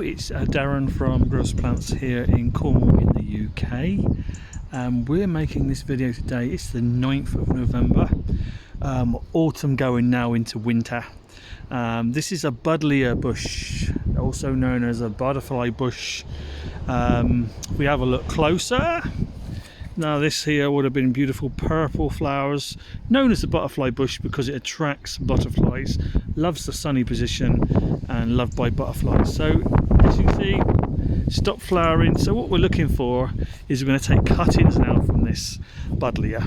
it's Darren from Gross Plants here in Cornwall in the UK. We're making this video today. It's the 9th of November. Autumn going now into winter. This is a buddlah bush, also known as a butterfly bush. If we have a look closer, now this here would have been beautiful purple flowers, known as the butterfly bush because it attracts butterflies, loves the sunny position and loved by butterflies. So as you can see, stopped flowering. So what we're looking for is we're going to take cuttings now from this buddlah.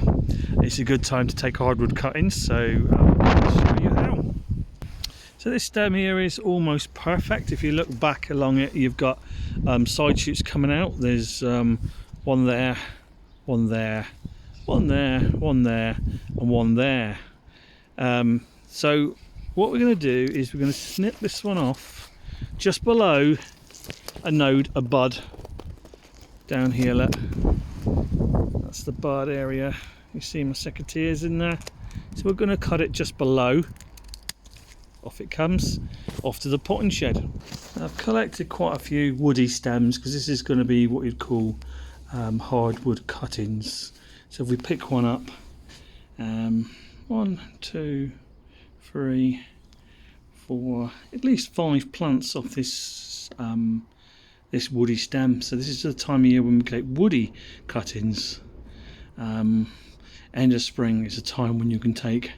It's a good time to take hardwood cuttings, so I'll show you how. So this stem here is almost perfect. If you look back along it, you've got side shoots coming out. There's one there, one there, one there, one there, and one there. So what we're going to do is we're going to snip this one off just below a node, a bud down here. Look, that's the bud area. You see my secateurs in there. So we're going to cut it just below. Off it comes, off to the potting shed. I've collected quite a few woody stems because this is going to be what you'd call hardwood cuttings. So if we pick one up, 1, 2, 3, 4, at least 5 plants off this this woody stem. So this is the time of year when we collect woody cuttings. End of spring is a time when you can take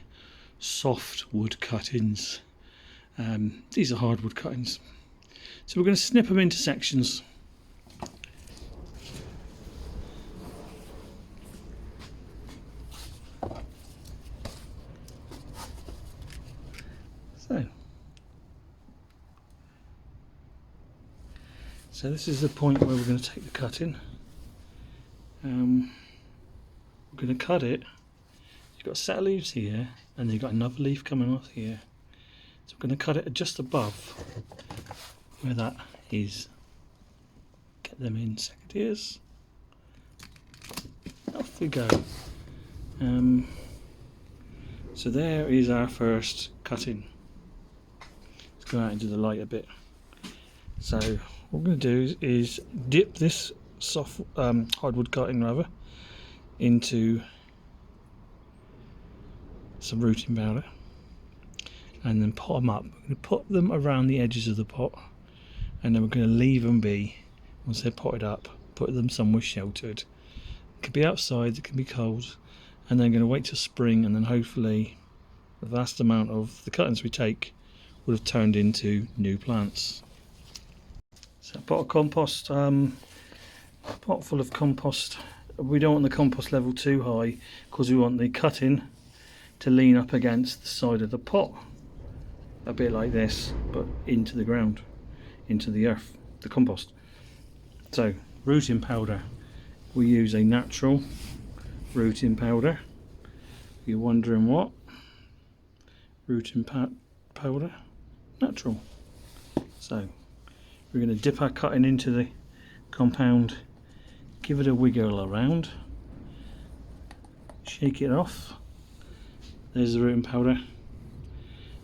soft wood cuttings. These are hardwood cuttings. So we're going to snip them into sections. So this is the point where we're going to take the cutting. We're going to cut it. You've got a set of leaves here, and then you've got another leaf coming off here. So we're going to cut it just above where that is. Get them in secateurs. Off we go. So there is our first cutting. Let's go out into the light a bit. So what we're going to do is dip this soft hardwood cutting rather into some rooting powder and then pot them up. We're going to put them around the edges of the pot and then we're going to leave them be. Once they're potted up, put them somewhere sheltered. It could be outside, it can be cold, and then going to wait till spring, and then hopefully the vast amount of the cuttings we take would have turned into new plants. So a pot of compost, a pot full of compost. We don't want the compost level too high because we want the cutting to lean up against the side of the pot, a bit like this, but into the ground, into the earth, the compost. So rooting powder, we use a natural rooting powder. If you're wondering what, rooting powder, natural. So we're going to dip our cutting into the compound, give it a wiggle around, shake it off. There's the rooting powder.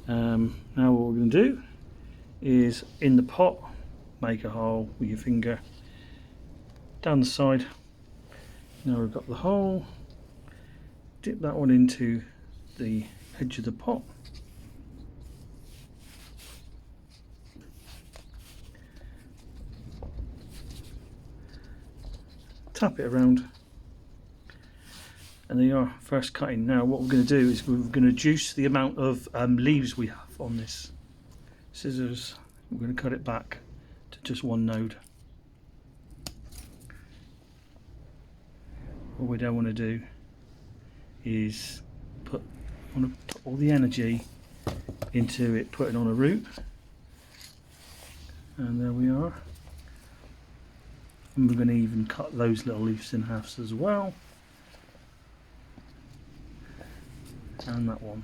Now what we're going to do is in the pot make a hole with your finger down the side. Now we've got the hole, dip that one into the edge of the pot. Tap it around, and there you are, first cutting. Now what we're going to do is we're going to reduce the amount of leaves we have on this. Scissors, we're going to cut it back to just one node. What we don't want to do is put all the energy into it putting on a root, and there we are. And we're going to even cut those little leaves in halves as well, and that one.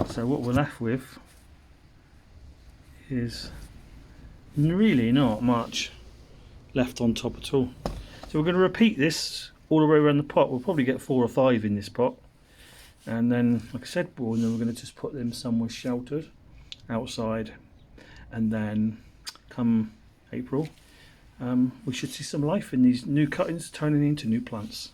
So what we're left with is really not much left on top at all. So we're going to repeat this all the way around the pot. We'll probably get 4 or 5 in this pot, and then like I said, then we're going to just put them somewhere sheltered outside, and then come April we should see some life in these new cuttings turning into new plants.